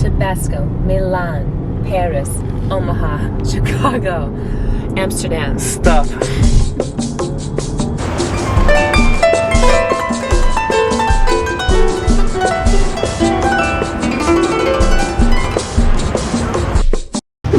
Tabasco, Milan, Paris, Omaha, Chicago, Amsterdam. Stop.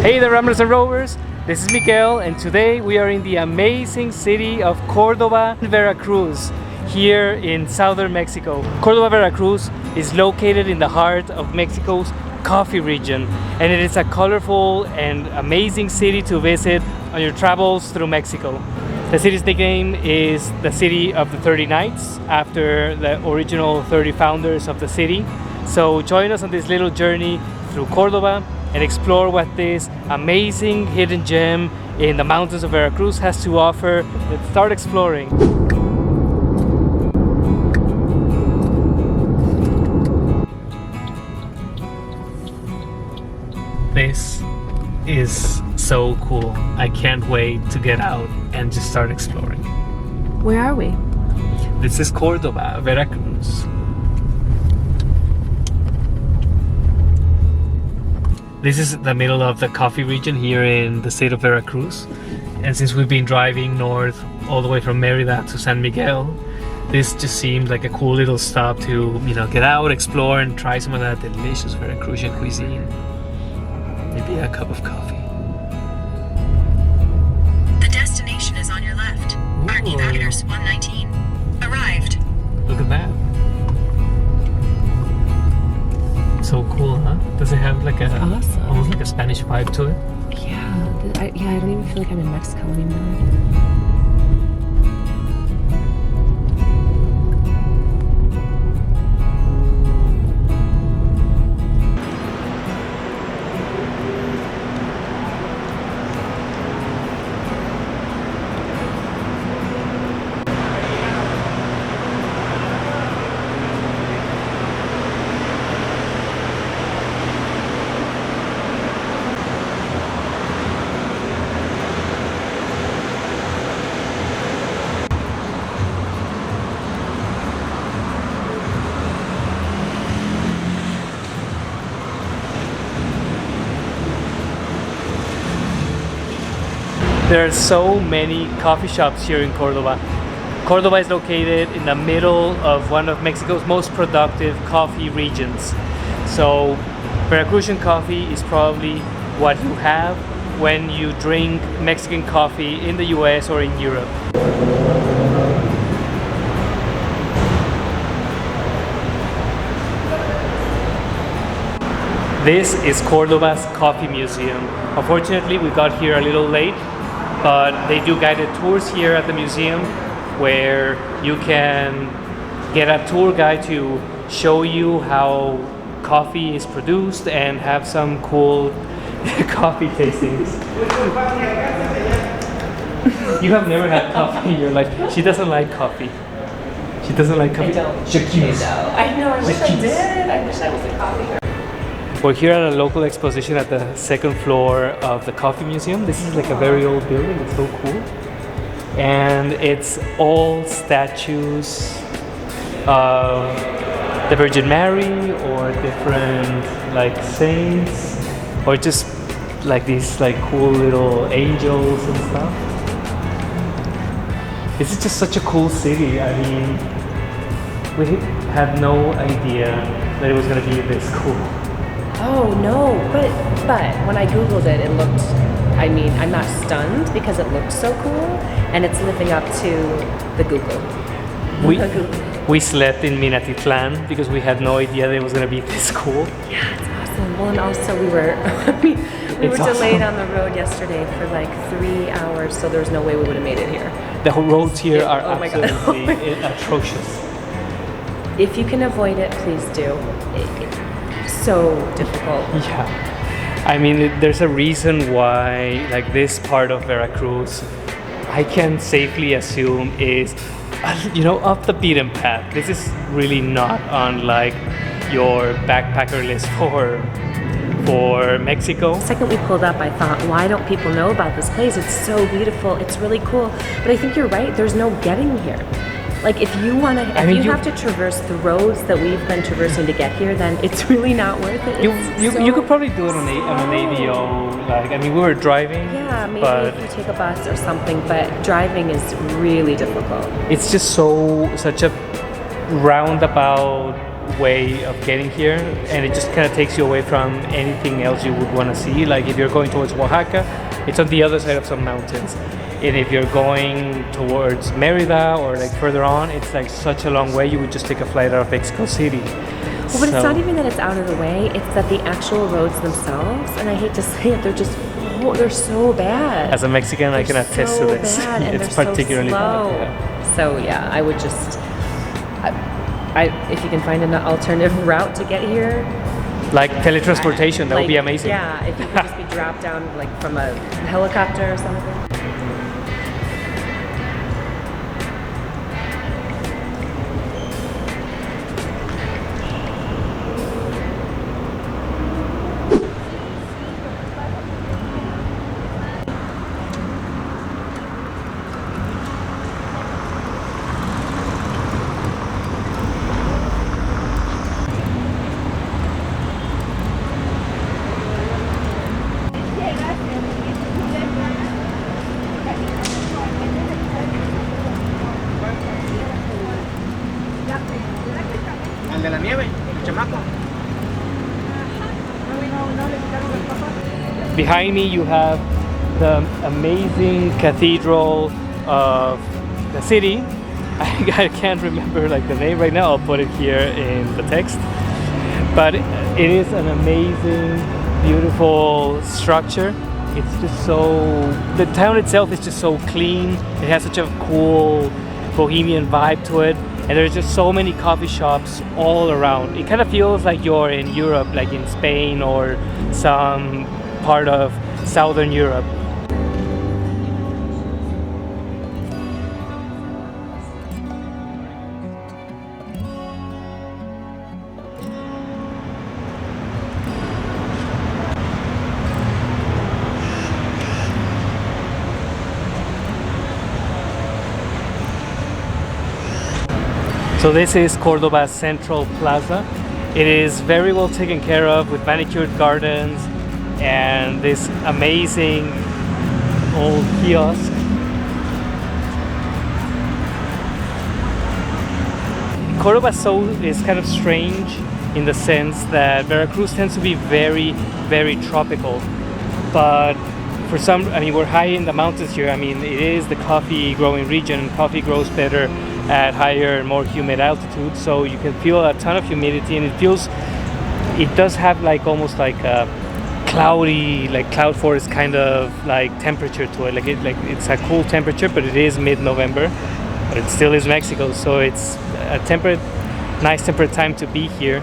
Hey there, Ramblers and Rovers, this is Miguel, and today we are in the amazing city of Cordoba, Veracruz, here in southern Mexico. Cordoba, Veracruz is located in the heart of Mexico's coffee region, and it is a colorful and amazing city to visit on your travels through Mexico. The city's nickname is the City of the 30 Knights, after the original 30 founders of the city. So join us on this little journey through Cordoba and explore what this amazing hidden gem in the mountains of Veracruz has to offer. Let's start exploring. This is so cool. I can't wait to get out and just start exploring. Where are we? This is Cordoba, Veracruz. This is the middle of the coffee region here in the state of Veracruz. And since we've been driving north all the way from Merida to San Miguel, this just seemed like a cool little stop to, get out, explore, and try some of that delicious Veracruzian cuisine. Maybe a cup of coffee. The destination is on your left. Archivagers 119. Arrived. Look at that. So cool, huh? Does it have like Awesome. almost like a Spanish vibe to it? Yeah, I don't even feel like I'm in Mexico anymore. There are so many coffee shops here in Cordoba. Cordoba is located in the middle of one of Mexico's most productive coffee regions. So Veracruzian coffee is probably what you have when you drink Mexican coffee in the US or in Europe. This is Cordoba's Coffee Museum. Unfortunately, we got here a little late, but they do guided tours here at the museum where you can get a tour guide to show you how coffee is produced and have some cool coffee tastings. You have never had coffee in your life. She doesn't like coffee. She doesn't like coffee. I don't. J'accuse. I know, I wish I did. I wish I was a coffee. We're here at a local exposition at the second floor of the Coffee Museum. This is like a very old building, it's so cool. And it's all statues of the Virgin Mary or different like saints, or just like these like cool little angels and stuff. This is just such a cool city. I mean, we had no idea that it was gonna be this cool. Oh no, but when I googled it, it looked, I mean, I'm not stunned because it looked so cool, and it's living up to the Google. We slept in Minatitlan because we had no idea that it was going to be this cool. Yeah, it's awesome. Well, and also we were we were delayed on the road yesterday for like 3 hours, so there's no way we would have made it here. The roads here are absolutely atrocious. If you can avoid it, please do. It's so difficult. Yeah. I mean, there's a reason why like this part of Veracruz, I can safely assume is, off the beaten path. This is really not on like your backpacker list for Mexico. The second we pulled up, I thought, why don't people know about this place? It's so beautiful. It's really cool. But I think you're right. There's no getting here. Like if you want to, if you have to traverse the roads that we've been traversing to get here, then it's really not worth it. You could probably do it on an AVO. Like I mean, we were driving. Yeah, maybe but if you take a bus or something. But driving is really difficult. it's just such a roundabout way of getting here, and it just kind of takes you away from anything else you would want to see. Like if you're going towards Oaxaca, it's on the other side of some mountains, and if you're going towards Merida or like further on, it's like such a long way. You would just take a flight out of Mexico City. Well, but it's not even that it's out of the way, it's that the actual roads themselves, and I hate to say it, they're so bad. As a Mexican, I can attest to this. Bad, and It's they're particularly so slow. bad. Yeah. So yeah, I would just, if you can find an alternative route to get here, Like teletransportation, that would be amazing. Yeah, if you could just be dropped down like from a helicopter or something. Behind me, you have the amazing cathedral of the city. I can't remember like the name right now. I'll put it here in the text. But it is an amazing, beautiful structure. It's just the town itself is just so clean. It has such a cool bohemian vibe to it. And there's just so many coffee shops all around. It kind of feels like you're in Europe, like in Spain or some part of Southern Europe. So this is Cordoba's central plaza. It is very well taken care of with manicured gardens and this amazing old kiosk. Cordoba is kind of strange in the sense that Veracruz tends to be very, very tropical. But for some, I mean, we're high in the mountains here. I mean, it is the coffee growing region. Coffee grows better at higher, more humid altitudes, so you can feel a ton of humidity, and it does have like almost like a cloudy, like cloud forest kind of like temperature to it. Like it's a cool temperature, but it is mid-November, but it still is Mexico, so it's a nice temperate time to be here.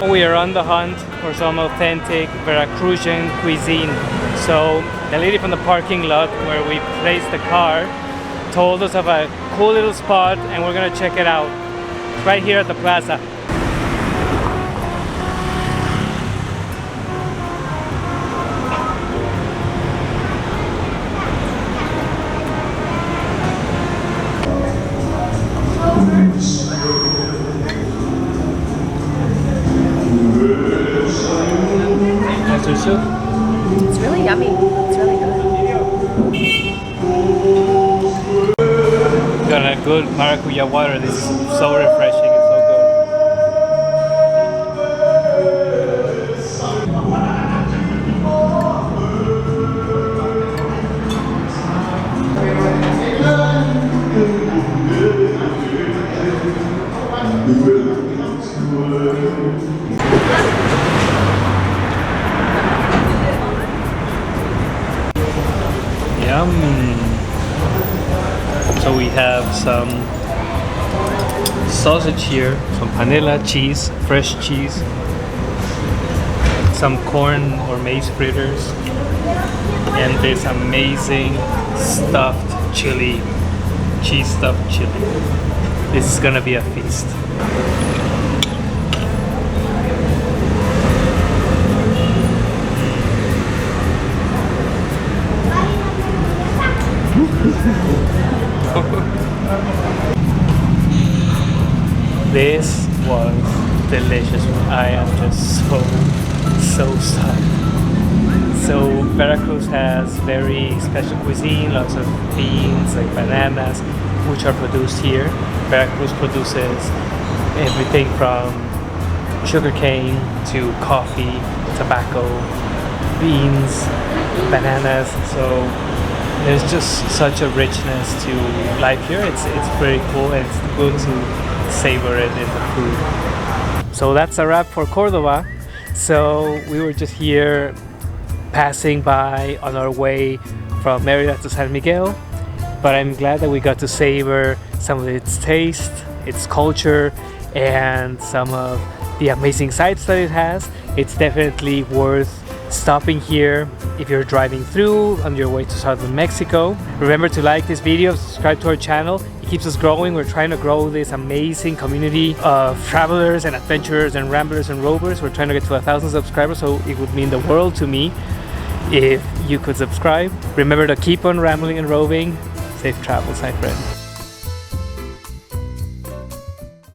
We are on the hunt for some authentic Veracruzian cuisine. So the lady from the parking lot where we placed the car told us of a cool little spot, and we're gonna check it out. It's right here at the plaza. It's really yummy. It's really good. the water. This is so refreshing. It's so good. Yum. So we have some sausage here, some panela cheese, fresh cheese, some corn or maize fritters, and this amazing stuffed chili, cheese stuffed chili. This is gonna be a feast. This was delicious. I am just so stuffed. So Veracruz has very special cuisine, lots of beans like bananas, which are produced here. Veracruz produces everything from sugarcane to coffee, tobacco, beans, bananas. So there's just such a richness to life here. It's pretty cool, and it's good to savor it in the food. So that's a wrap for Cordoba. So we were just here passing by on our way from Merida to San Miguel, but I'm glad that we got to savor some of its taste, its culture, and some of the amazing sights that it has. It's definitely worth stopping here if you're driving through on your way to southern Mexico. Remember to like this video, subscribe to our channel. It keeps us growing. We're trying to grow this amazing community of travelers and adventurers and ramblers and rovers. We're trying to get to 1,000 subscribers, so it would mean the world to me if you could subscribe. Remember to keep on rambling and roving. Safe travels, my friend.